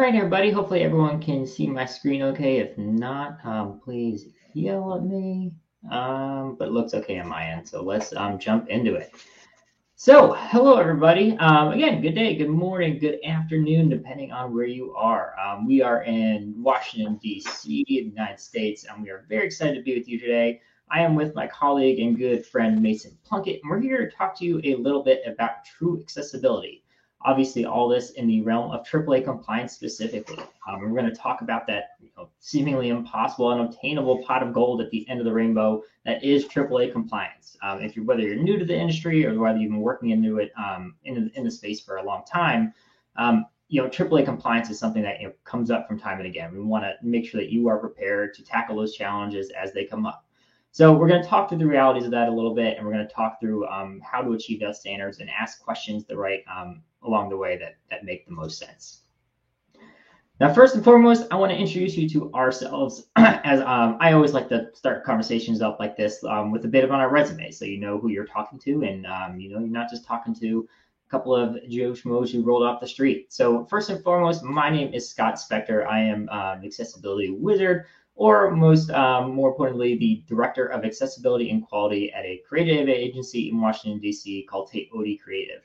right, everybody. Hopefully everyone can see my screen okay. If not, please yell at me. But it looks okay on my end, so let's jump into it. So, hello everybody. Again, good day, good morning, good afternoon, depending on where you are. We are in Washington, D.C., United States, and we are very excited to be with you today. I am with my colleague and good friend Mason Plunkett, and we're here to talk to you a little bit about true accessibility. Obviously, all this in the realm of AAA compliance specifically. We're going to talk about that seemingly impossible, unobtainable pot of gold at the end of the rainbow that is AAA compliance. If whether you're new to the industry or whether you've been working into it in the space for a long time, AAA compliance is something that comes up from time and again. We want to make sure that you are prepared to tackle those challenges as they come up. So we're going to talk through the realities of that a little bit, and we're going to talk through how to achieve those standards and ask questions along the way that make the most sense. Now, first and foremost, I want to introduce you to ourselves. As I always like to start conversations up like this with a bit of on our resume, so you know who you're talking to, and you're not just talking to a couple of Joe Schmoes who rolled off the street. So first and foremost, my name is Scott Spector. I am an accessibility wizard, or more importantly, the director of accessibility and quality at a creative agency in Washington, D.C. called Teodi Creative.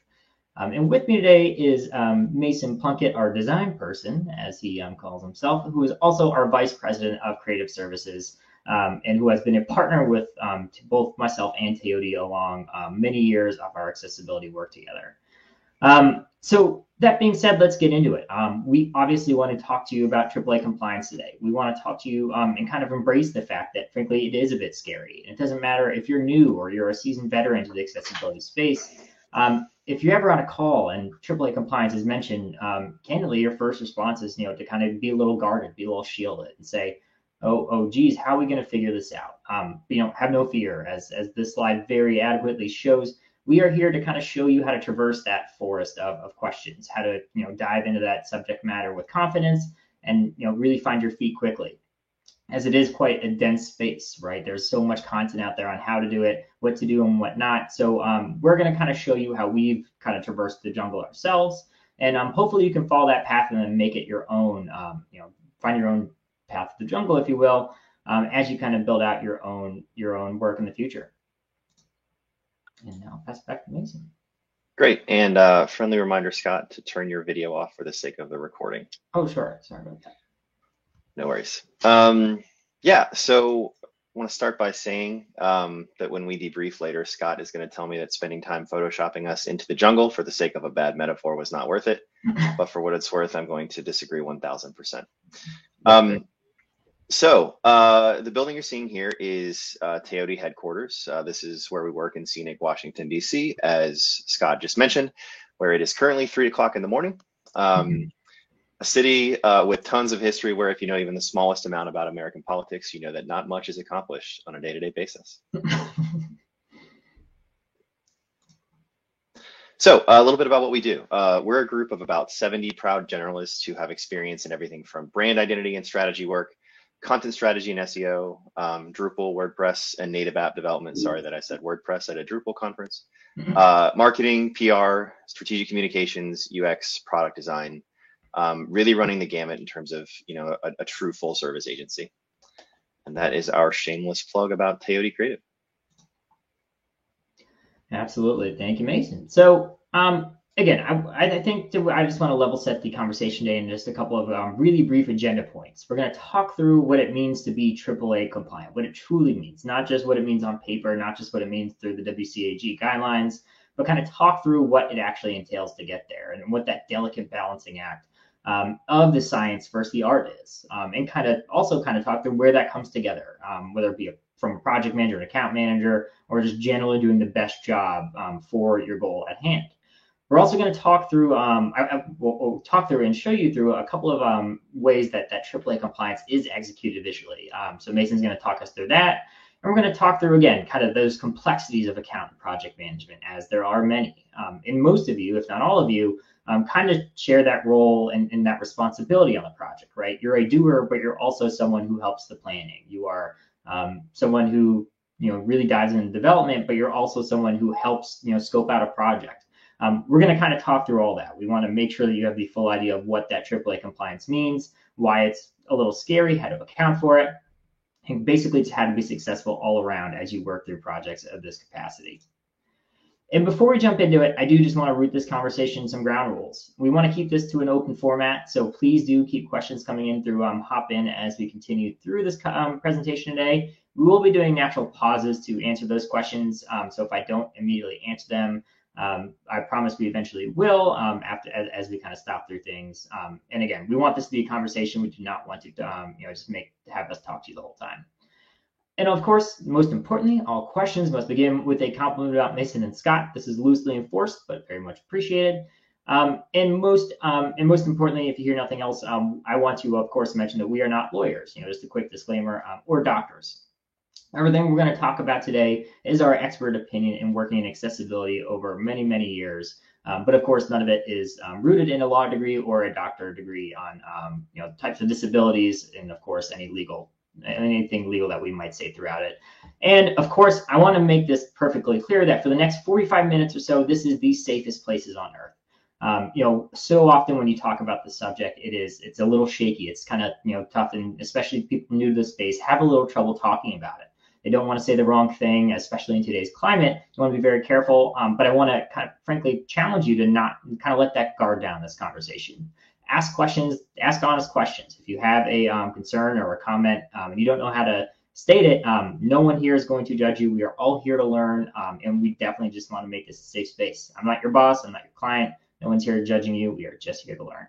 And with me today is Mason Plunkett, our design person, as he calls himself, who is also our vice president of creative services and who has been a partner with both myself and Teodi along many years of our accessibility work together. So that being said, let's get into it. We obviously want to talk to you about AAA compliance today. We want to talk to you and kind of embrace the fact that, frankly, it is a bit scary. It doesn't matter if you're new or you're a seasoned veteran to the accessibility space. If you're ever on a call and AAA compliance is mentioned, candidly, your first response is, to kind of be a little guarded, be a little shielded, and say, oh, geez, how are we going to figure this out? Have no fear, as this slide very adequately shows. We are here to kind of show you how to traverse that forest of questions, how to dive into that subject matter with confidence, and really find your feet quickly, as it is quite a dense space, right? There's so much content out there on how to do it, what to do and what not. So we're going to kind of show you how we've kind of traversed the jungle ourselves. And hopefully you can follow that path and then make it your own, find your own path to the jungle, if you will, as you kind of build out your own work in the future. And now pass back to Mason. Great. And friendly reminder, Scott, to turn your video off for the sake of the recording. Oh, sure. Sorry about that. No worries. Yeah, so I want to start by saying that when we debrief later, Scott is going to tell me that spending time photoshopping us into the jungle for the sake of a bad metaphor was not worth it. But for what it's worth, I'm going to disagree 1000%. So the building you're seeing here is Teodi headquarters. This is where we work in scenic Washington, D.C., as Scott just mentioned, where it is currently 3 o'clock in the morning. A city with tons of history where if you know even the smallest amount about American politics, you know that not much is accomplished on a day-to-day basis. So a little bit about what we do. We're a group of about 70 proud generalists who have experience in everything from brand identity and strategy work, content strategy and SEO, Drupal, WordPress, and native app development. Sorry that I said WordPress at a Drupal conference. Marketing, PR, strategic communications, UX, product design, really running the gamut in terms of a true full service agency. And that is our shameless plug about Teodi Creative. Absolutely. Thank you, Mason. So again, I think I just want to level set the conversation today in just a couple of really brief agenda points. We're going to talk through what it means to be AAA compliant, what it truly means, not just what it means on paper, not just what it means through the WCAG guidelines, but kind of talk through what it actually entails to get there and what that delicate balancing act of the science versus the art is, and kind of talk through where that comes together, whether it be from a project manager, an account manager, or just generally doing the best job for your goal at hand. We're also going to talk through, we'll talk through and show you through a couple of ways that AAA compliance is executed visually. So Mason's going to talk us through that. And we're going to talk through, again, kind of those complexities of account and project management, as there are many. And most of you, if not all of you, kind of share that role and that responsibility on the project, right? You're a doer, but you're also someone who helps the planning. You are someone who really dives into development, but you're also someone who helps scope out a project. We're going to kind of talk through all that. We want to make sure that you have the full idea of what that AAA compliance means, why it's a little scary, how to account for it, and basically how to be successful all around as you work through projects of this capacity. And before we jump into it, I do just want to root this conversation in some ground rules. We want to keep this to an open format, so please do keep questions coming in through Hopin as we continue through this presentation today. We will be doing natural pauses to answer those questions, so if I don't immediately answer them, I promise we eventually will as we kind of stop through things. And again, we want this to be a conversation. We do not want to just have us talk to you the whole time. And of course, most importantly, all questions must begin with a compliment about Mason and Scott. This is loosely enforced, but very much appreciated. And most importantly, if you hear nothing else, I want to, of course, mention that we are not lawyers. Just a quick disclaimer, or doctors. Everything we're going to talk about today is our expert opinion in working in accessibility over many, many years. But of course, none of it is rooted in a law degree or a doctorate degree on types of disabilities, and of course, anything legal that we might say throughout it. And of course, I want to make this perfectly clear that for the next 45 minutes or so, this is the safest places on earth. So often when you talk about the subject, it's a little shaky. It's kind of tough, and especially people new to the space have a little trouble talking about it. They don't want to say the wrong thing, especially in today's climate. You want to be very careful, but I want to kind of frankly challenge you to not kind of let that guard down this conversation. Ask questions, ask honest questions. If you have a concern or a comment and you don't know how to state it, no one here is going to judge you. We are all here to learn, and we definitely just want to make this a safe space. I'm not your boss. I'm not your client. No one's here judging you. We are just here to learn.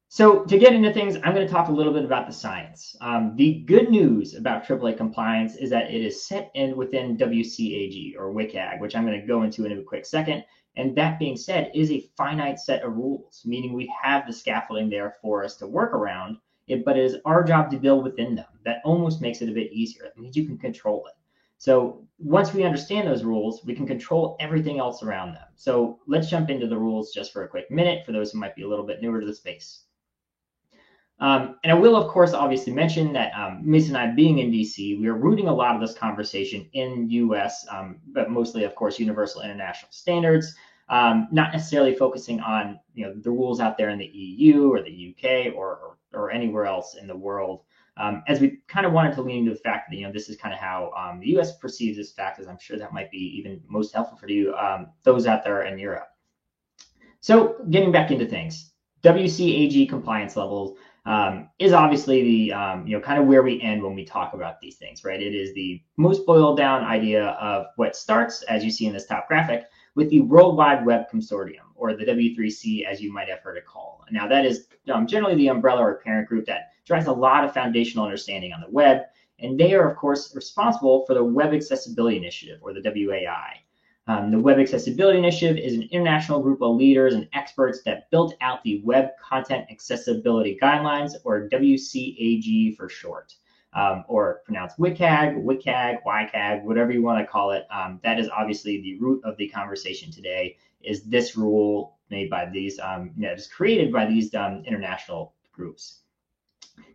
So to get into things, I'm going to talk a little bit about the science. The good news about AAA compliance is that it is set in within WCAG or WCAG, which I'm going to go into in a quick second. And that being said, is a finite set of rules, meaning we have the scaffolding there for us to work around it, but it is our job to build within them. That almost makes it a bit easier. It means you can control it. So once we understand those rules, we can control everything else around them. So let's jump into the rules just for a quick minute for those who might be a little bit newer to the space. And I will, of course, obviously mention that Mason and I being in DC, we are rooting a lot of this conversation in US, but mostly, of course, universal international standards, not necessarily focusing on the rules out there in the EU or the UK or anywhere else in the world, as we kind of wanted to lean into the fact that this is kind of how the US perceives this fact, as I'm sure that might be even most helpful for you, those out there in Europe. So getting back into things, WCAG compliance levels is obviously the kind of where we end when we talk about these things, right? It is the most boiled down idea of what starts, as you see in this top graphic, with the World Wide Web Consortium, or the W3C, as you might have heard it called. Now, that is generally the umbrella or parent group that drives a lot of foundational understanding on the web, and they are, of course, responsible for the Web Accessibility Initiative, or the WAI. The Web Accessibility Initiative is an international group of leaders and experts that built out the Web Content Accessibility Guidelines, or WCAG for short, or pronounced WCAG, WCAG, whatever you want to call it. That is obviously the root of the conversation today, is this rule made by these, just created by these international groups.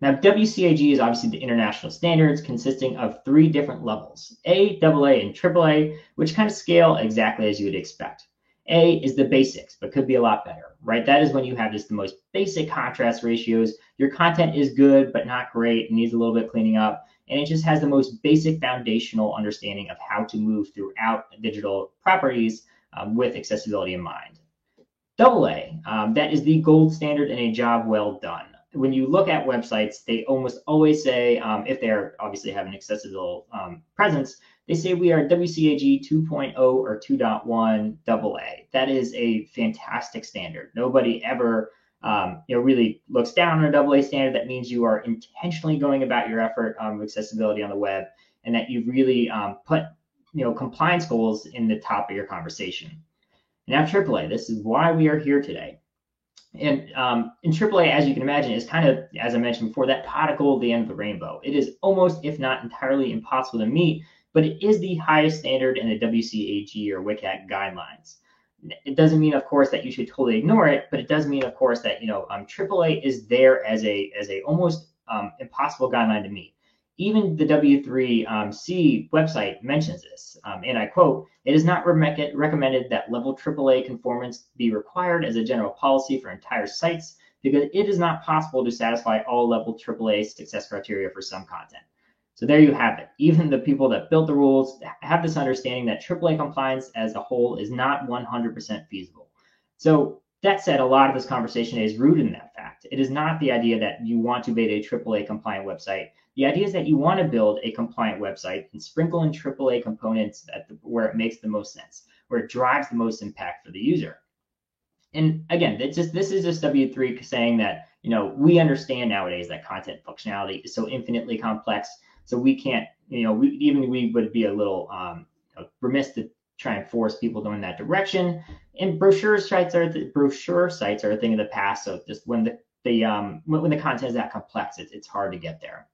Now, WCAG is obviously the international standards consisting of 3 different levels, A, AA, and AAA, which kind of scale exactly as you would expect. A is the basics, but could be a lot better, right? That is when you have just the most basic contrast ratios. Your content is good, but not great, needs a little bit cleaning up, and it just has the most basic foundational understanding of how to move throughout digital properties with accessibility in mind. AA, that is the gold standard and a job well done. When you look at websites, they almost always say, if they're obviously have an accessible presence, they say we are WCAG 2.0 or 2.1 AA. That is a fantastic standard. Nobody ever really looks down on a AA standard. That means you are intentionally going about your effort of accessibility on the web, and that you've really put compliance goals in the top of your conversation. Now, AAA, this is why we are here today. And in AAA, as you can imagine, is kind of, as I mentioned before, that pot of gold at the end of the rainbow. It is almost, if not entirely, impossible to meet, but it is the highest standard in the WCAG or WCAG guidelines. It doesn't mean, of course, that you should totally ignore it, but it does mean, of course, that AAA is there as a almost impossible guideline to meet. Even the W3C website mentions this, and I quote, "It is not recommended that level AAA conformance be required as a general policy for entire sites because it is not possible to satisfy all level AAA success criteria for some content." So there you have it. Even the people that built the rules have this understanding that AAA compliance as a whole is not 100% feasible. So that said, a lot of this conversation is rooted in that fact. It is not the idea that you want to build a AAA compliant website. The idea is that you want to build a compliant website and sprinkle in AAA components where it makes the most sense, where it drives the most impact for the user. And again, this is just W3 saying that, we understand nowadays that content functionality is so infinitely complex. So we can't, we would be a little remiss to try and force people going that direction. And brochure sites are a thing of the past. So just when the content is that complex, it's hard to get there.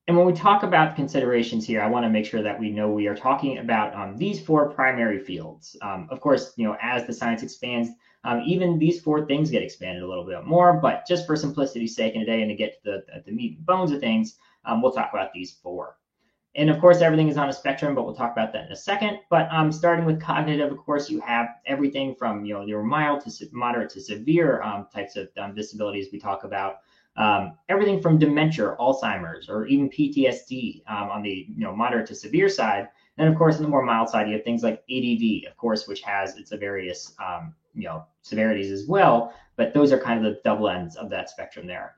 And when we talk about considerations here, I want to make sure that we know we are talking about these 4 primary fields. Of course, as the science expands, even these 4 things get expanded a little bit more. But just for simplicity's sake in today and to get to the meat and bones of things, we'll talk about these 4. And of course, everything is on a spectrum, but we'll talk about that in a second. But starting with cognitive, of course, you have everything from your mild to moderate to severe types of disabilities we talk about. Everything from dementia, Alzheimer's, or even PTSD on the moderate to severe side. And of course, on the more mild side, you have things like ADD, of course, which has its various severities as well. But those are kind of the double ends of that spectrum there.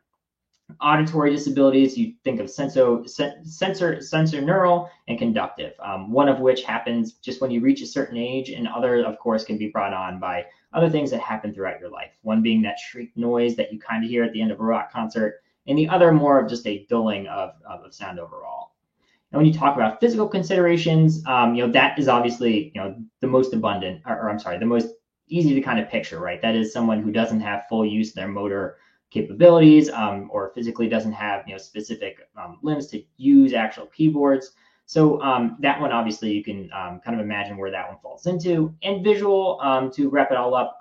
Auditory disabilities, you think of sensorineural and conductive, one of which happens just when you reach a certain age, and other, of course, can be brought on by other things that happen throughout your life. One being that shriek noise that you kind of hear at the end of a rock concert, and the other more of just a dulling of sound overall. And when you talk about physical considerations, that is obviously the most abundant, the most easy to kind of picture, right? That is someone who doesn't have full use of their motor capabilities, or physically doesn't have specific limbs to use actual keyboards. So that one, obviously, you can kind of imagine where that one falls into. And visual, to wrap it all up,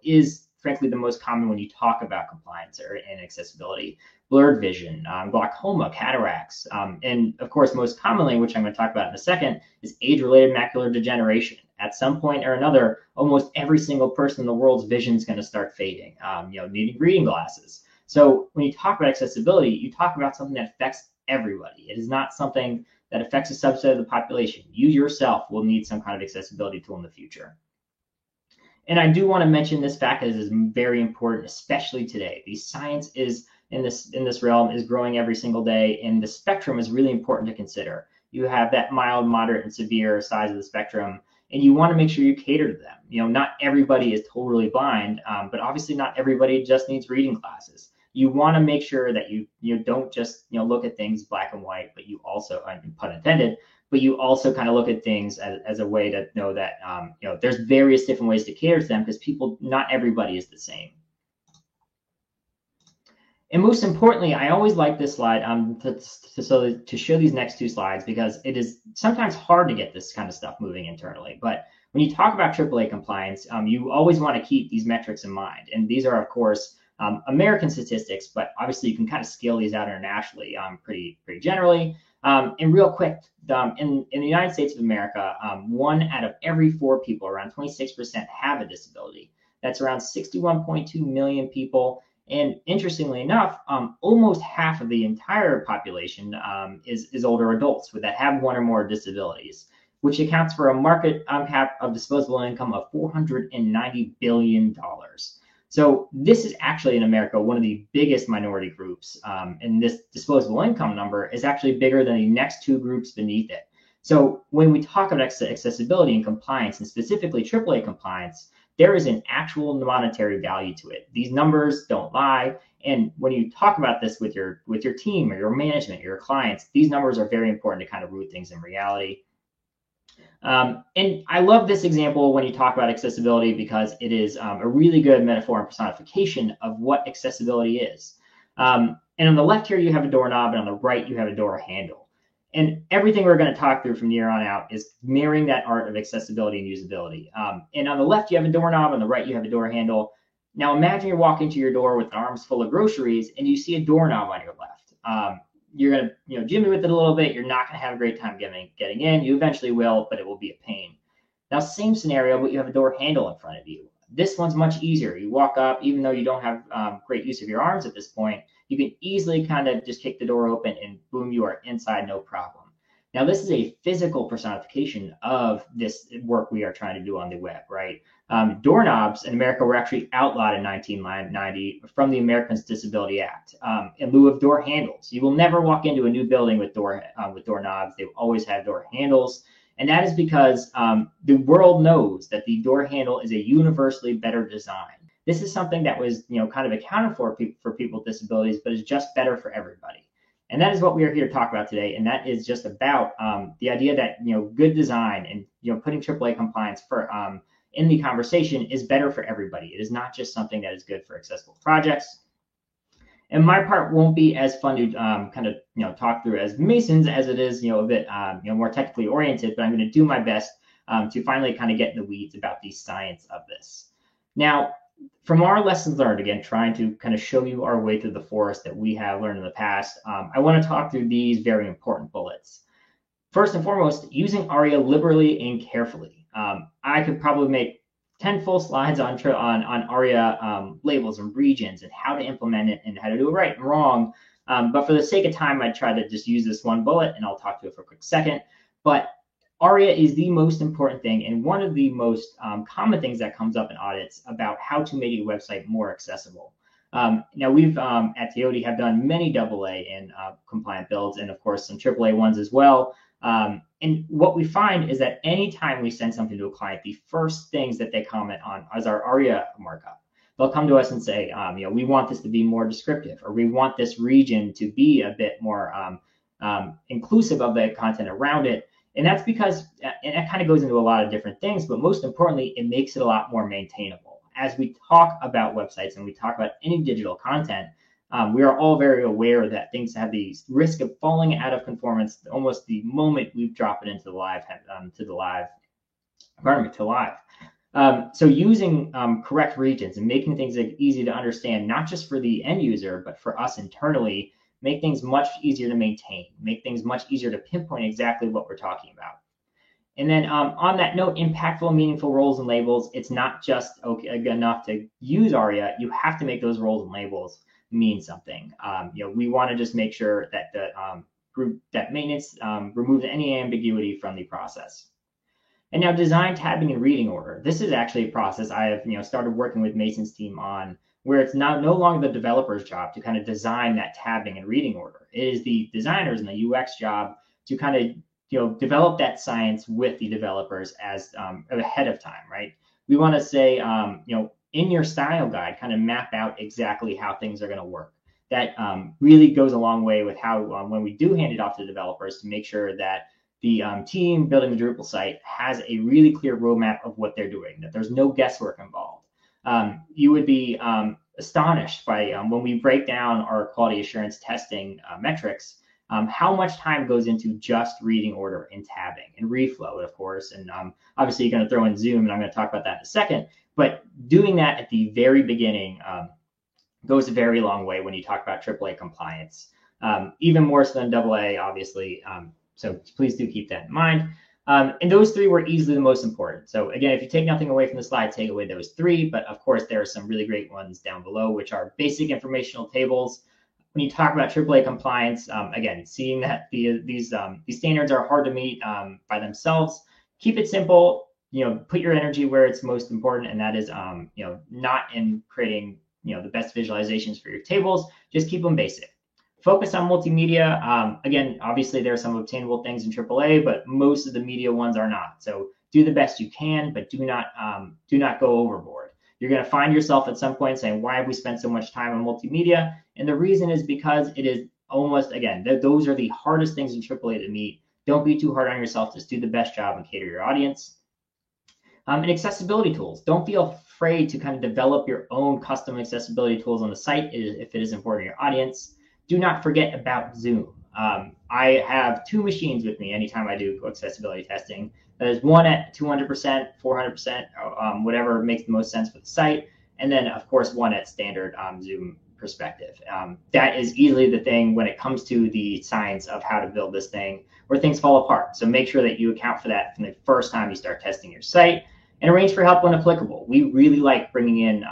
is frankly the most common when you talk about compliance and accessibility. Blurred vision, glaucoma, cataracts, and of course, most commonly, which I'm going to talk about in a second, is age-related macular degeneration. At some point or another, almost every single person in the world's vision is going to start fading, needing reading glasses. So when you talk about accessibility, you talk about something that affects everybody. It is not something that affects a subset of the population. You yourself will need some kind of accessibility tool in the future. And I do want to mention this fact as is very important, especially today. The science is in this realm is growing every single day, and the spectrum is really important to consider. You have that mild, moderate, and severe size of the spectrum, and you want to make sure you cater to them. Not everybody is totally blind, but obviously not everybody just needs reading glasses. You want to make sure that you don't just look at things black and white, but you also, pun intended, but you also kind of look at things as a way to know that there's various different ways to cater to them, because not everybody is the same. And most importantly, I always like this slide to show these next 2 slides, because it is sometimes hard to get this kind of stuff moving internally. But when you talk about AAA compliance, you always want to keep these metrics in mind. And these are, of course, American statistics, but obviously you can kind of scale these out internationally pretty generally. And real quick, in the United States of America, 1 out of every 4 people, around 26%, have a disability. That's around 61.2 million people. And interestingly enough, almost half of the entire population is older adults that have 1 or more disabilities, which accounts for a market cap of disposable income of $490 billion. So this is actually in America one of the biggest minority groups, and this disposable income number is actually bigger than the next 2 groups beneath it. So when we talk about accessibility and compliance, and specifically AAA compliance, there is an actual monetary value to it. These numbers don't lie. And when you talk about this with your team or your management, your clients, these numbers are very important to kind of root things in reality. And I love this example when you talk about accessibility, because it is a really good metaphor and personification of what accessibility is. And on the left here, you have a doorknob, and on the right, you have a door handle. And everything we're going to talk through from here on out is mirroring that art of accessibility and usability. And on the left, you have a doorknob. On the right, you have a door handle. Now, imagine you're walking to your door with arms full of groceries, and you see a doorknob on your left. you're going to jimmy with it a little bit. You're not going to have a great time getting in. You eventually will, but it will be a pain. Now, same scenario, but you have a door handle in front of you. This one's much easier. You walk up, even though you don't have great use of your arms at this point, you can easily kind of just kick the door open and boom, you are inside, no problem. Now, this is a physical personification of this work we are trying to do on the web, right? Doorknobs in America were actually outlawed in 1990 from the Americans with Disability Act in lieu of door handles. You will never walk into a new building with doorknobs. They will always have door handles. And that is because the world knows that the door handle is a universally better design. This is something that was kind of accounted for people with disabilities, but is just better for everybody. And that is what we are here to talk about today. And that is just about the idea that good design and putting AAA compliance in the conversation is better for everybody. It is not just something that is good for accessible projects. And my part won't be as fun to kind of talk through as Mason's, as it is a bit more technically oriented. But I'm going to do my best to finally kind of get in the weeds about the science of this. Now, from our lessons learned, again, trying to kind of show you our way through the forest that we have learned in the past, I want to talk through these very important bullets. First and foremost, using ARIA liberally and carefully. I could probably make 10 full slides on ARIA labels and regions and how to implement it and how to do it right and wrong. But for the sake of time, I try to just use this one bullet, and I'll talk to it for a quick second. But ARIA is the most important thing and one of the most common things that comes up in audits about how to make a website more accessible. Now, we've at Teoti have done many AA and compliant builds, and of course some AAA ones as well. And what we find is that anytime we send something to a client, the first things that they comment on is our ARIA markup. They'll come to us and say, we want this to be more descriptive, or we want this region to be a bit more inclusive of the content around it. And that's because, and that kind of goes into a lot of different things, but most importantly, it makes it a lot more maintainable. As we talk about websites and we talk about any digital content, we are all very aware that things have the risk of falling out of conformance almost the moment we drop it into the live, So using correct regions and making things easy to understand, not just for the end user, but for us internally, make things much easier to maintain, make things much easier to pinpoint exactly what we're talking about. And then on that note, impactful, meaningful roles and labels, it's not just enough to use ARIA. You have to make those roles and labels mean something. We want to just make sure that that maintenance removes any ambiguity from the process. And now design, tabbing, and reading order. This is actually a process I have started working with Mason's team on, where it's now no longer the developer's job to kind of design that tabbing and reading order. It is the designers and the UX job to kind of develop that science with the developers as ahead of time, right? We want to say, in your style guide, kind of map out exactly how things are going to work. That really goes a long way with how when we do hand it off to developers to make sure that the team building the Drupal site has a really clear roadmap of what they're doing, that there's no guesswork involved. You would be astonished by when we break down our quality assurance testing metrics, how much time goes into just reading order and tabbing and reflow, of course. And obviously you're going to throw in Zoom, and I'm going to talk about that in a second. But doing that at the very beginning goes a very long way when you talk about AAA compliance, even more so than AA, obviously. So please do keep that in mind. And those three were easily the most important. So again, if you take nothing away from the slide, take away those three. But of course, there are some really great ones down below, which are basic informational tables. When you talk about AAA compliance, again, seeing that these standards are hard to meet by themselves, keep it simple. Put your energy where it's most important, and that is, not in creating, the best visualizations for your tables. Just keep them basic. Focus on multimedia. Again, obviously there are some obtainable things in AAA, but most of the media ones are not. So do the best you can, but do not go overboard. You're going to find yourself at some point saying, why have we spent so much time on multimedia? And the reason is because it is almost, again, those are the hardest things in AAA to meet. Don't be too hard on yourself. Just do the best job and cater your audience. And accessibility tools. Don't feel afraid to kind of develop your own custom accessibility tools on the site if it is important to your audience. Do not forget about Zoom. I have two machines with me anytime I do accessibility testing. That is one at 200%, 400%, whatever makes the most sense for the site. And then, of course, one at standard Zoom perspective. That is easily the thing when it comes to the science of how to build this thing where things fall apart. So make sure that you account for that from the first time you start testing your site, and arrange for help when applicable. We really like bringing in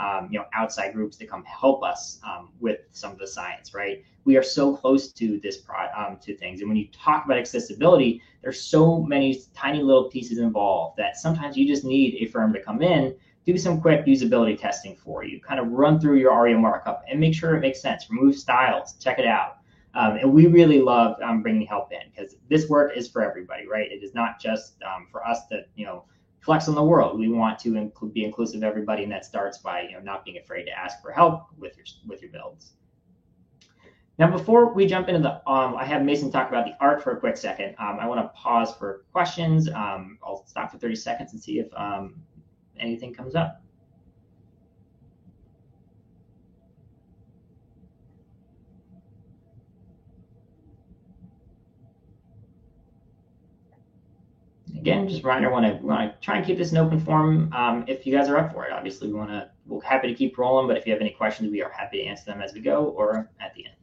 outside groups to come help us with some of the science, right? We are so close to this to things, and when you talk about accessibility, there's so many tiny little pieces involved that sometimes you just need a firm to come in, do some quick usability testing for you, kind of run through your ARIA markup and make sure it makes sense, remove styles, check it out. And we really love bringing help in, because this work is for everybody, right? It is not just for us to, flex on the world. We want to be inclusive of everybody, and that starts by not being afraid to ask for help with your builds. Now, before we jump into the, I have Mason talk about the art for a quick second. I want to pause for questions. I'll stop for 30 seconds and see if anything comes up. Again, just a reminder, we want to try and keep this an open forum if you guys are up for it. Obviously, we're happy to keep rolling, but if you have any questions, we are happy to answer them as we go or at the end.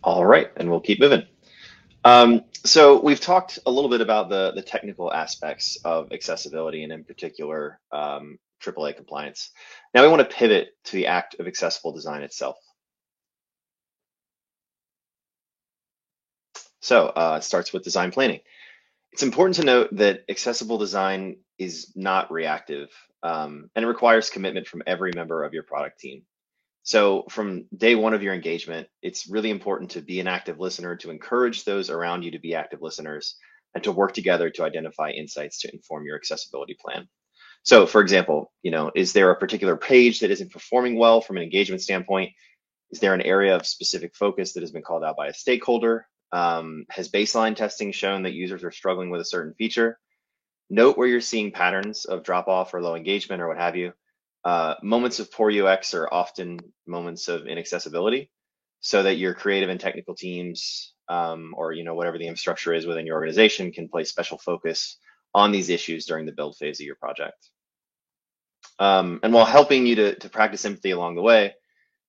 All right, and we'll keep moving. So we've talked a little bit about the technical aspects of accessibility, and in particular, AAA compliance. Now we want to pivot to the act of accessible design itself. So it starts with design planning. It's important to note that accessible design is not reactive, and it requires commitment from every member of your product team. So from day one of your engagement, it's really important to be an active listener, to encourage those around you to be active listeners, and to work together to identify insights to inform your accessibility plan. So for example, is there a particular page that isn't performing well from an engagement standpoint? Is there an area of specific focus that has been called out by a stakeholder? Has baseline testing shown that users are struggling with a certain feature? Note where you're seeing patterns of drop off or low engagement or what have you. Moments of poor UX are often moments of inaccessibility, so that your creative and technical teams, or whatever the infrastructure is within your organization, can place special focus on these issues during the build phase of your project. And while helping you to practice empathy along the way,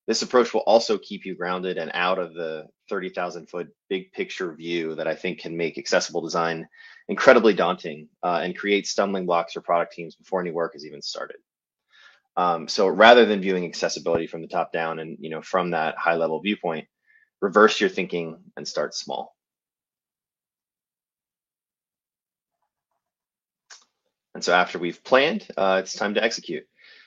this approach will also keep you grounded and out of the 30,000-foot big picture view that I think can make accessible design incredibly daunting and create stumbling blocks for product teams before any work is even started. So rather than viewing accessibility from the top down and from that high level viewpoint, reverse your thinking and start small. And so after we've planned, it's time to execute.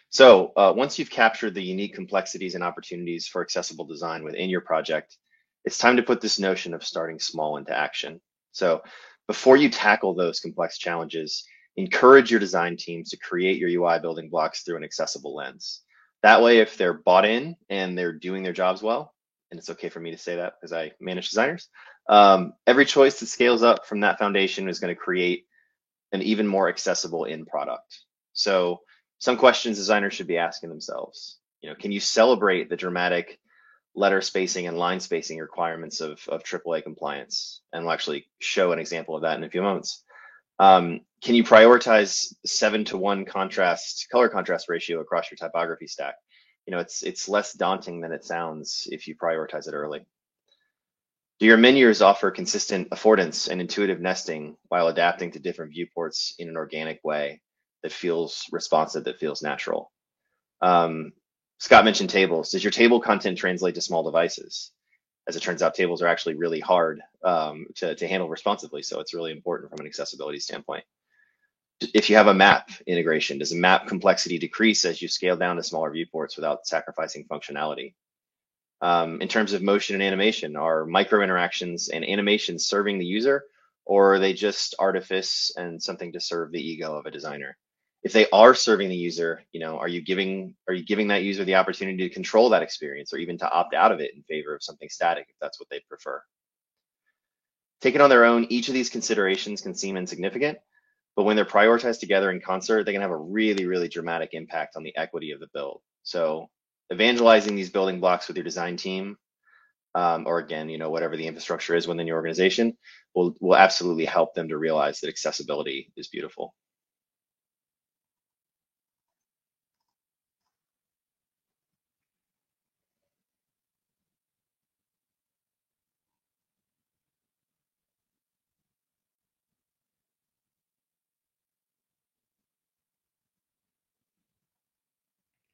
So once you've captured the unique complexities and opportunities for accessible design within your project, it's time to put this notion of starting small into action. So before you tackle those complex challenges, encourage your design teams to create your UI building blocks through an accessible lens. That way, if they're bought in and they're doing their jobs well, and it's okay for me to say that because I manage designers, every choice that scales up from that foundation is going to create an even more accessible end product. So some questions designers should be asking themselves, can you celebrate the dramatic letter spacing and line spacing requirements of AAA compliance? And we'll actually show an example of that in a few moments. Can you prioritize 7:1 color contrast ratio across your typography stack? It's less daunting than it sounds if you prioritize it early. Do your menus offer consistent affordance and intuitive nesting while adapting to different viewports in an organic way that feels responsive, that feels natural? Scott mentioned tables. Does your table content translate to small devices? As it turns out, tables are actually really hard to handle responsively, so it's really important from an accessibility standpoint. If you have a map integration, does the map complexity decrease as you scale down to smaller viewports without sacrificing functionality? In terms of motion and animation, are micro interactions and animations serving the user, or are they just artifice and something to serve the ego of a designer? If they are serving the user, are you giving that user the opportunity to control that experience, or even to opt out of it in favor of something static if that's what they prefer? Taken on their own, each of these considerations can seem insignificant, but when they're prioritized together in concert, they can have a really, really dramatic impact on the equity of the build. So evangelizing these building blocks with your design team or again, whatever the infrastructure is within your organization, will absolutely help them to realize that accessibility is beautiful.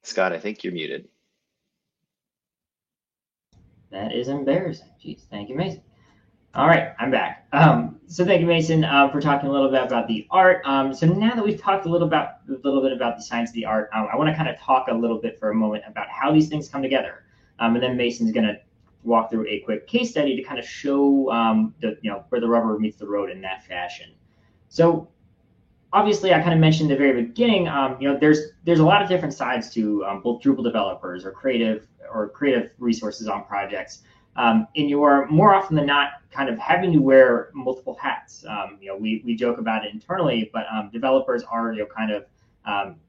Scott, I think you're muted. That is embarrassing. Jeez, thank you, Mason. All right, I'm back. So thank you, Mason, for talking a little bit about the art. So now that we've talked a little bit about the science of the art, I want to kind of talk a little bit for a moment about how these things come together. And then Mason's going to walk through a quick case study to kind of show where the rubber meets the road in that fashion. So obviously, I kind of mentioned at the very beginning, there's a lot of different sides to both Drupal developers or creative resources on projects. And you're more often than not kind of having to wear multiple hats. We joke about it internally, but developers are kind of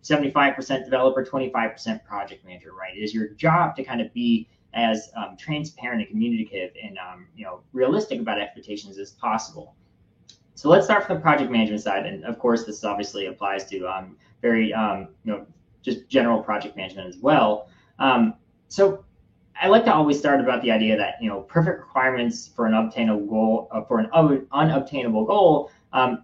75% developer, 25% project manager, right? It is your job to kind of be as transparent and communicative and realistic about expectations as possible. So let's start from the project management side, and of course, this obviously applies to very just general project management as well. So I like to always start about the idea that perfect requirements for an unobtainable goal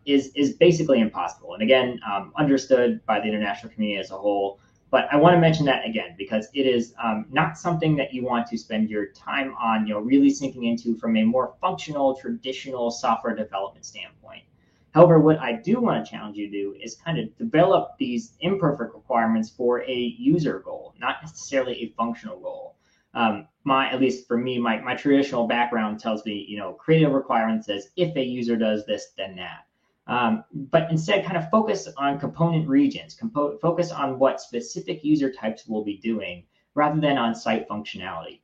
is basically impossible, and again understood by the international community as a whole. But I want to mention that again because it is not something that you want to spend your time on, really sinking into from a more functional, traditional software development standpoint. However, what I do want to challenge you to do is kind of develop these imperfect requirements for a user goal, not necessarily a functional goal. At least for me, my traditional background tells me, create a requirement says if a user does this, then that. But instead kind of focus on component regions, focus on what specific user types will be doing rather than on site functionality.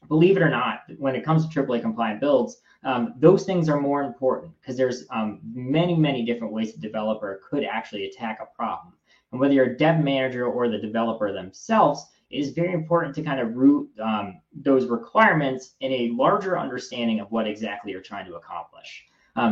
Believe it or not, when it comes to AAA compliant builds, those things are more important because there's many, many different ways a developer could actually attack a problem. And whether you're a dev manager or the developer themselves, it is very important to kind of root those requirements in a larger understanding of what exactly you're trying to accomplish.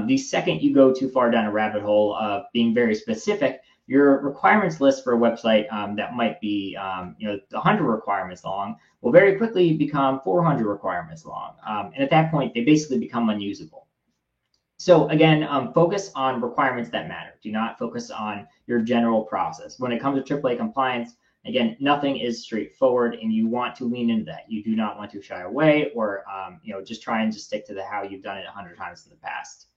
The second you go too far down a rabbit hole of being very specific, your requirements list for a website that might be 100 requirements long will very quickly become 400 requirements long. And at that point, they basically become unusable. So again, focus on requirements that matter. Do not focus on your general process. When it comes to AAA compliance, again, nothing is straightforward, and you want to lean into that. You do not want to shy away or just try and just stick to how you've done it 100 times in the past.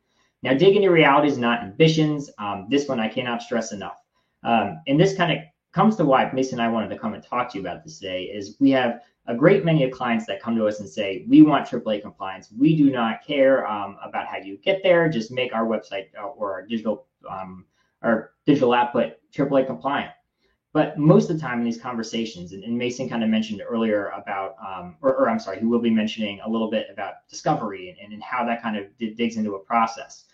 Now, dig into realities, not ambitions. This one I cannot stress enough. And this kind of comes to why Mason and I wanted to come and talk to you about this today is we have a great many of clients that come to us and say, we want AAA compliance. We do not care about how you get there. Just make our website or our digital output AAA compliant. But most of the time in these conversations, and Mason kind of mentioned earlier about, I'm sorry, he will be mentioning a little bit about discovery and how that kind of digs into a process.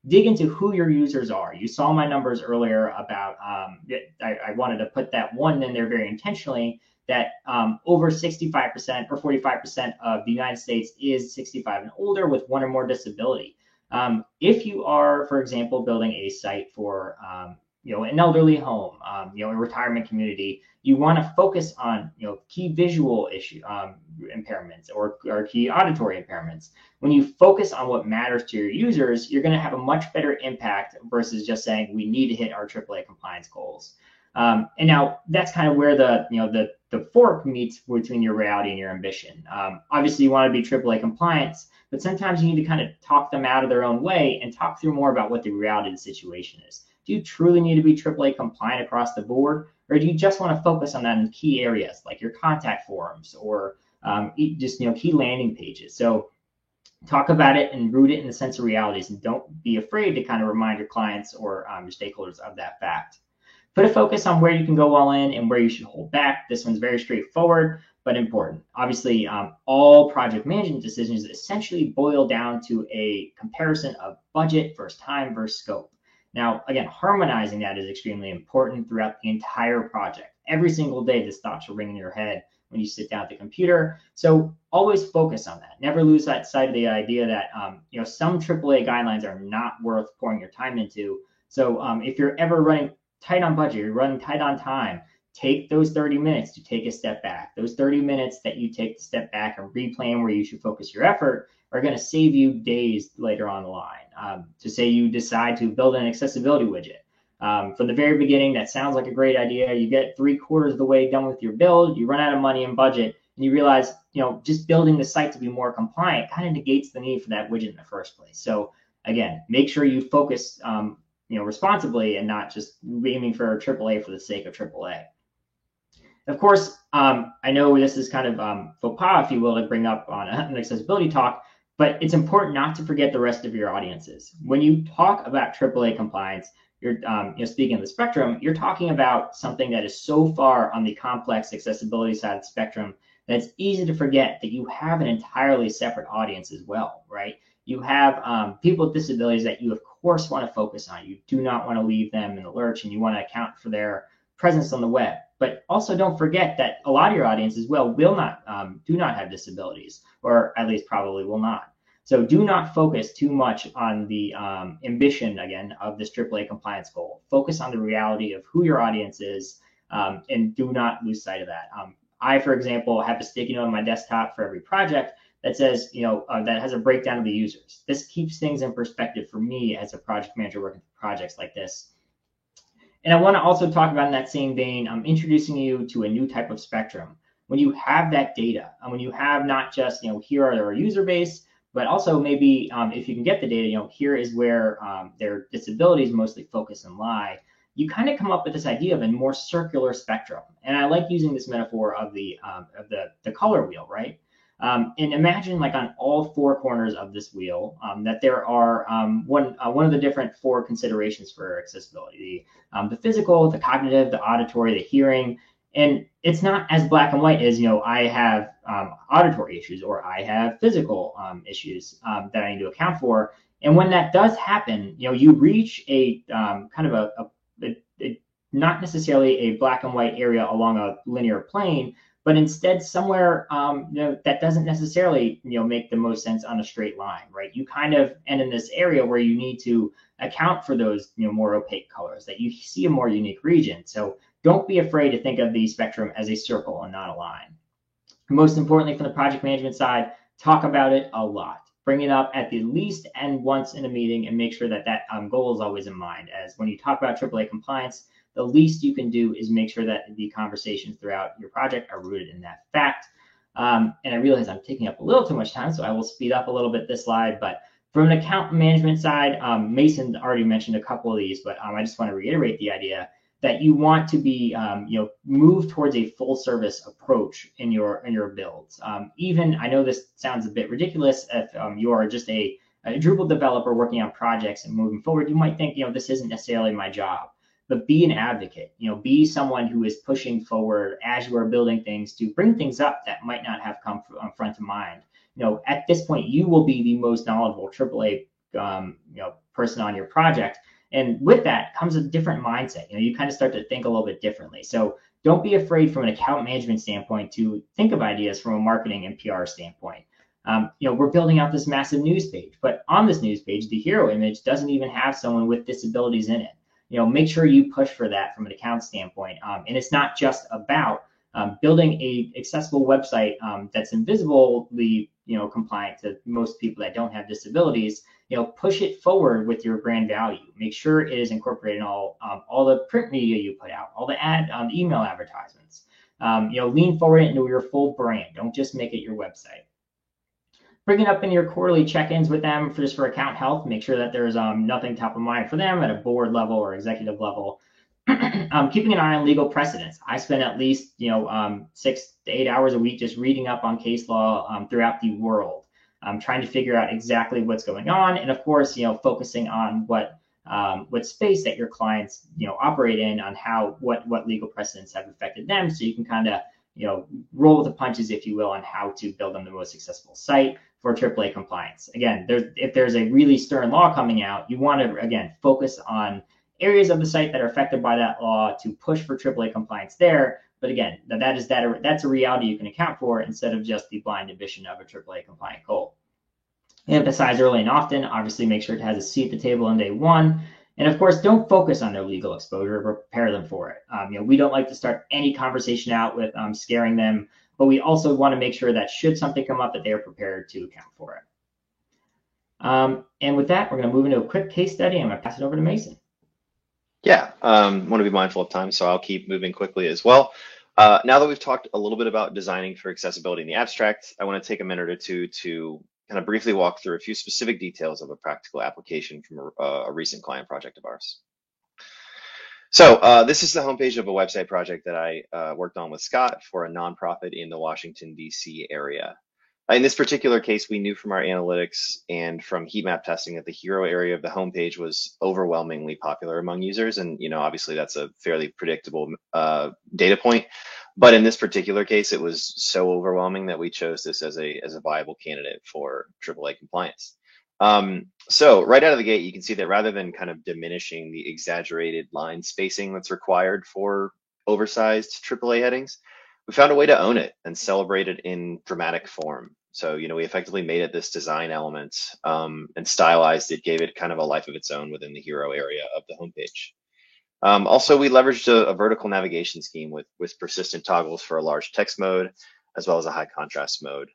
Dig into who your users are. You saw my numbers earlier about, I wanted to put that one in there very intentionally, that over 65% or 45% of the United States is 65 and older with one or more disability. If you are, for example, building a site for an elderly home, a retirement community, you want to focus on key visual impairments or key auditory impairments. When you focus on what matters to your users, you're going to have a much better impact versus just saying we need to hit our AAA compliance goals. And now that's kind of where the fork meets between your reality and your ambition. Obviously, you want to be AAA compliant, but sometimes you need to kind of talk them out of their own way and talk through more about what the reality of the situation is. Do you truly need to be AAA compliant across the board, or do you just want to focus on that in key areas like your contact forms or just key landing pages? So talk about it and root it in the sense of realities, and don't be afraid to kind of remind your clients or your stakeholders of that fact. Put a focus on where you can go all in and where you should hold back. This one's very straightforward, but important. Obviously, all project management decisions essentially boil down to a comparison of budget versus time versus scope. Now, again, harmonizing that is extremely important throughout the entire project. Every single day, this thought should ring in your head when you sit down at the computer. So always focus on that. Never lose that sight of the idea that some AAA guidelines are not worth pouring your time into. So if you're ever running tight on budget, you're running tight on time, take those 30 minutes to take a step back. Those 30 minutes that you take to step back and replan where you should focus your effort are going to save you days later on the line. To say you decide to build an accessibility widget. From the very beginning, that sounds like a great idea. You get 3/4 of the way done with your build, you run out of money and budget, and you realize, just building the site to be more compliant kind of negates the need for that widget in the first place. So again, make sure you focus, responsibly and not just aiming for AAA for the sake of AAA. Of course, I know this is kind of faux pas, if you will, to bring up on an accessibility talk, but it's important not to forget the rest of your audiences. When you talk about AAA compliance, you're speaking of the spectrum, you're talking about something that is so far on the complex accessibility side of the spectrum that it's easy to forget that you have an entirely separate audience as well, right? You have people with disabilities that you, of course, want to focus on. You do not want to leave them in the lurch, and you want to account for their presence on the web. But also don't forget that a lot of your audience as well do not have disabilities, or at least probably will not. So do not focus too much on the ambition, again, of this AAA compliance goal. Focus on the reality of who your audience is, and do not lose sight of that. I, for example, have a sticky note on my desktop for every project that says, that has a breakdown of the users. This keeps things in perspective for me as a project manager working for projects like this. And I want to also talk about, in that same vein, I'm introducing you to a new type of spectrum. When you have that data, and when you have not just, here are our user base, but also maybe if you can get the data, here is where their disabilities mostly focus and lie, you kind of come up with this idea of a more circular spectrum. And I like using this metaphor of the color wheel, right? And imagine, like, on all four corners of this wheel, that there are one of the different four considerations for accessibility: the physical, the cognitive, the auditory, the hearing. And it's not as black and white as, I have auditory issues, or I have physical issues that I need to account for. And when that does happen, you reach a kind of a not necessarily a black and white area along a linear plane, but instead somewhere that doesn't necessarily make the most sense on a straight line, right? You kind of end in this area where you need to account for those more opaque colors, that you see a more unique region. So don't be afraid to think of the spectrum as a circle and not a line. Most importantly, from the project management side, talk about it a lot. Bring it up at the least and once in a meeting, and make sure that goal is always in mind. As when you talk about AAA compliance, the least you can do is make sure that the conversations throughout your project are rooted in that fact. And I realize I'm taking up a little too much time, so I will speed up a little bit this slide. But from an account management side, Mason already mentioned a couple of these, but I just want to reiterate the idea that you want to be, move towards a full service approach in your builds. Even, I know this sounds a bit ridiculous if you are just a Drupal developer working on projects and moving forward, you might think, this isn't necessarily my job. But be an advocate, be someone who is pushing forward as you are building things to bring things up that might not have come front of mind. At this point, you will be the most knowledgeable AAA, person on your project. And with that comes a different mindset. You kind of start to think a little bit differently. So don't be afraid from an account management standpoint to think of ideas from a marketing and PR standpoint. We're building out this massive news page, but on this news page, the hero image doesn't even have someone with disabilities in it. Make sure you push for that from an account standpoint. And it's not just about building a accessible website that's invisibly, compliant to most people that don't have disabilities. Push it forward with your brand value. Make sure it is incorporated in all the print media you put out, all the email advertisements. Lean forward into your full brand. Don't just make it your website. Bring it up in your quarterly check-ins with them for account health. Make sure that there's nothing top of mind for them at a board level or executive level. Keeping an eye on legal precedents. I spend at least 6 to 8 hours a week just reading up on case law throughout the world, trying to figure out exactly what's going on, and of course, focusing on what space that your clients operate in, on what legal precedents have affected them, so you can kind of roll with the punches, if you will, on how to build them the most accessible site for AAA compliance. Again, if there's a really stern law coming out, you want to, again, focus on areas of the site that are affected by that law to push for AAA compliance there, But again, that's a reality you can account for instead of just the blind ambition of a AAA compliant goal. Emphasize early and often. Obviously, make sure it has a seat at the table on day one. And of course, don't focus on their legal exposure, but prepare them for it. We don't like to start any conversation out with scaring them, but we also want to make sure that should something come up, that they are prepared to account for it. And with that, we're going to move into a quick case study. I'm going to pass it over to Mason. Yeah, want to be mindful of time, so I'll keep moving quickly as well. Now that we've talked a little bit about designing for accessibility in the abstract, I want to take a minute or two to kind of briefly walk through a few specific details of a practical application from a recent client project of ours. So this is the homepage of a website project that I worked on with Scott for a nonprofit in the Washington, D.C. area. In this particular case, we knew from our analytics and from heat map testing that the hero area of the homepage was overwhelmingly popular among users. And, obviously that's a fairly predictable data point. But in this particular case, it was so overwhelming that we chose this as a viable candidate for AAA compliance. So right out of the gate, you can see that rather than kind of diminishing the exaggerated line spacing that's required for oversized AAA headings, we found a way to own it and celebrate it in dramatic form. So, we effectively made it this design element and stylized it, gave it kind of a life of its own within the hero area of the homepage. Also, we leveraged a vertical navigation scheme with persistent toggles for a large text mode, as well as a high contrast mode.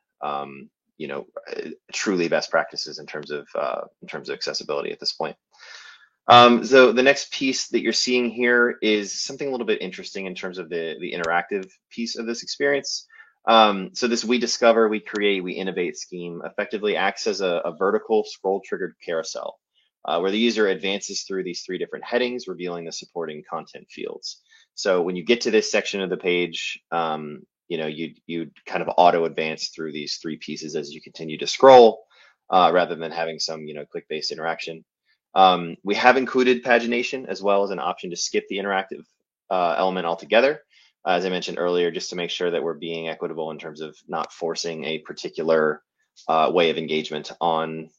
Truly best practices in terms of accessibility at this point. So the next piece that you're seeing here is something a little bit interesting in terms of the interactive piece of this experience. So this we discover, we create, we innovate scheme effectively acts as a vertical scroll triggered carousel where the user advances through these three different headings, revealing the supporting content fields. So when you get to this section of the page, you'd kind of auto advance through these three pieces as you continue to scroll rather than having some click-based interaction. We have included pagination as well as an option to skip the interactive element altogether, as I mentioned earlier, just to make sure that we're being equitable in terms of not forcing a particular way of engagement on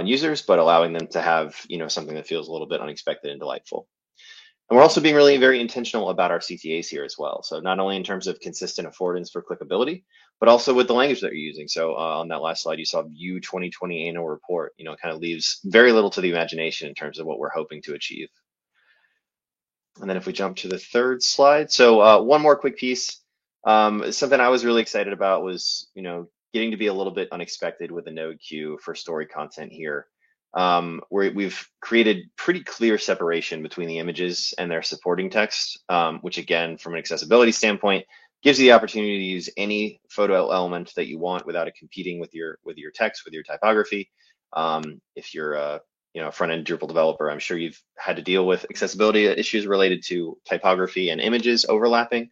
users, but allowing them to have something that feels a little bit unexpected and delightful. And we're also being really very intentional about our CTAs here as well. So not only in terms of consistent affordance for clickability, but also with the language that you're using. So on that last slide, you saw view 2020 annual report, kind of leaves very little to the imagination in terms of what we're hoping to achieve. And then if we jump to the third slide. So one more quick piece, something I was really excited about was, getting to be a little bit unexpected with a node queue for story content here. Where we've created pretty clear separation between the images and their supporting text, which again, from an accessibility standpoint, gives you the opportunity to use any photo element that you want without it competing with your text, with your typography. If you're a front-end Drupal developer, I'm sure you've had to deal with accessibility issues related to typography and images overlapping.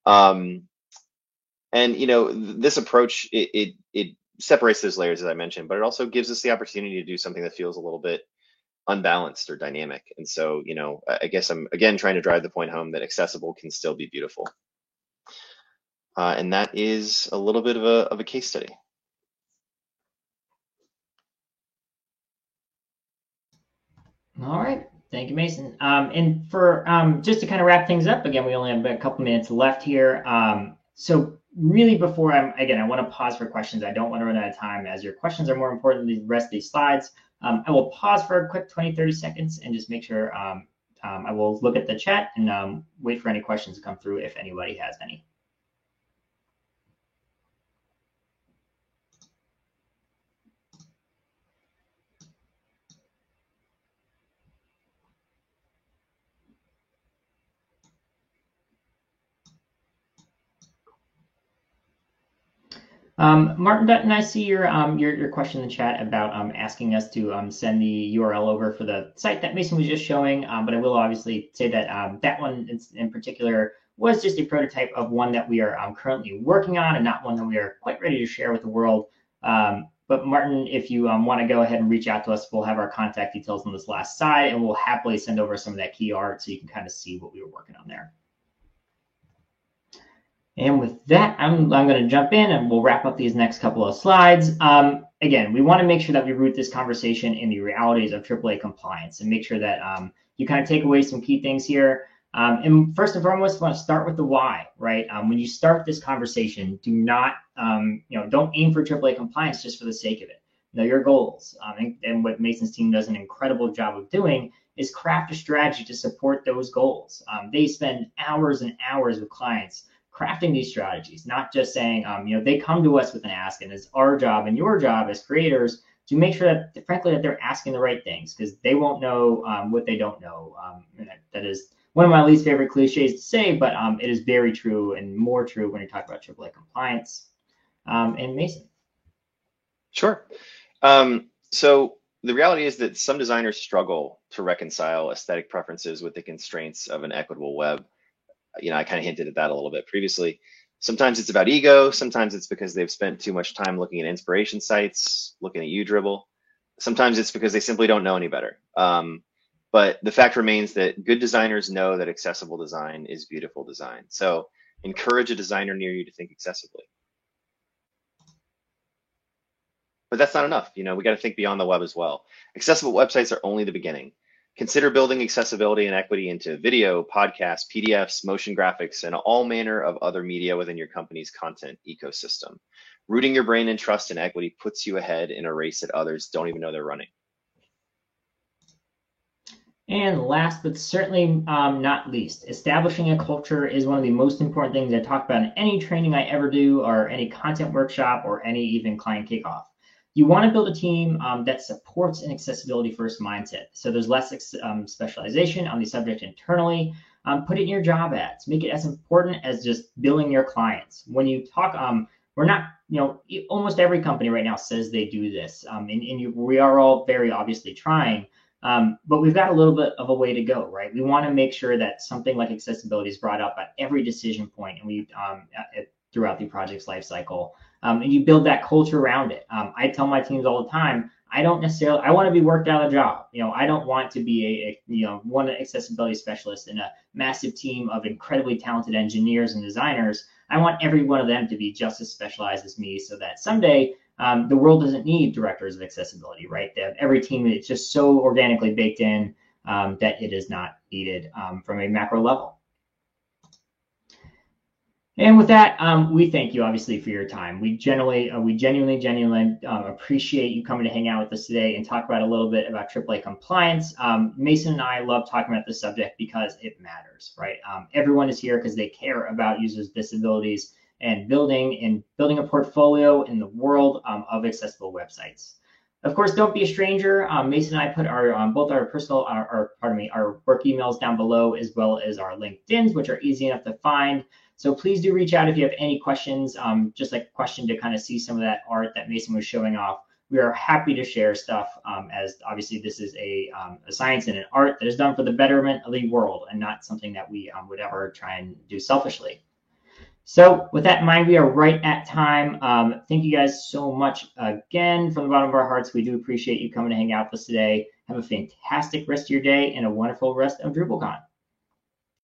And this approach, it separates those layers, as I mentioned, but it also gives us the opportunity to do something that feels a little bit unbalanced or dynamic. And so, I guess I'm again trying to drive the point home that accessible can still be beautiful. And that is a little bit of a case study. All right, thank you, Mason. And for just to kind of wrap things up, again, we only have a couple minutes left here. So really before I want to pause for questions. I don't want to run out of time as your questions are more important than the rest of these slides. I will pause for a quick 20-30 seconds and just make sure I will look at the chat and wait for any questions to come through if anybody has any. Martin Dutton, I see your question in the chat about asking us to send the URL over for the site that Mason was just showing, but I will obviously say that that one in particular was just a prototype of one that we are currently working on and not one that we are quite ready to share with the world. But Martin, if you want to go ahead and reach out to us, we'll have our contact details on this last side, and we'll happily send over some of that key art so you can kind of see what we were working on there. And with that, I'm going to jump in and we'll wrap up these next couple of slides. Again, we want to make sure that we root this conversation in the realities of AAA compliance and make sure that you kind of take away some key things here. And first and foremost, I want to start with the why, right? When you start this conversation, do not, don't aim for AAA compliance just for the sake of it. Know your goals. And what Mason's team does an incredible job of doing is craft a strategy to support those goals. They spend hours and hours with clients crafting these strategies, not just saying, they come to us with an ask, and it's our job and your job as creators to make sure that, frankly, that they're asking the right things, because they won't know what they don't know. That is one of my least favorite cliches to say, but it is very true, and more true when you talk about AAA compliance. And Mason. Sure. So the reality is that some designers struggle to reconcile aesthetic preferences with the constraints of an equitable web. I kind of hinted at that a little bit previously. Sometimes it's about ego. Sometimes it's because they've spent too much time looking at inspiration sites, looking at UDribble. Sometimes it's because they simply don't know any better. But the fact remains that good designers know that accessible design is beautiful design. So encourage a designer near you to think accessibly. But that's not enough. We got to think beyond the web as well. Accessible websites are only the beginning. Consider building accessibility and equity into video, podcasts, PDFs, motion graphics, and all manner of other media within your company's content ecosystem. Rooting your brain in trust and equity puts you ahead in a race that others don't even know they're running. And last but certainly not least, establishing a culture is one of the most important things I talk about in any training I ever do, or any content workshop, or any even client kickoff. You want to build a team that supports an accessibility first mindset. So there's less specialization on the subject internally. Put it in your job ads. Make it as important as just billing your clients. When you talk, we're not, almost every company right now says they do this. We are all very obviously trying, but we've got a little bit of a way to go, right? We want to make sure that something like accessibility is brought up at every decision point, and we throughout the project's life cycle. And you build that culture around it. I tell my teams all the time, I want to be worked out of a job. I don't want to be one accessibility specialist in a massive team of incredibly talented engineers and designers. I want every one of them to be just as specialized as me, so that someday the world doesn't need directors of accessibility, right? Every team, it's just so organically baked in that it is not needed from a macro level. And with that, we thank you obviously for your time. We genuinely appreciate you coming to hang out with us today and talk about a little bit about AAA compliance. Mason and I love talking about this subject because it matters, right? Everyone is here because they care about users' with disabilities and building a portfolio in the world of accessible websites. Of course, don't be a stranger. Mason and I put both our personal, our work emails down below, as well as our LinkedIn's, which are easy enough to find. So please do reach out if you have any questions, just like a question to kind of see some of that art that Mason was showing off. We are happy to share stuff, as obviously this is a science and an art that is done for the betterment of the world, and not something that we would ever try and do selfishly. So with that in mind, we are right at time. Thank you guys so much again from the bottom of our hearts. We do appreciate you coming to hang out with us today. Have a fantastic rest of your day and a wonderful rest of DrupalCon.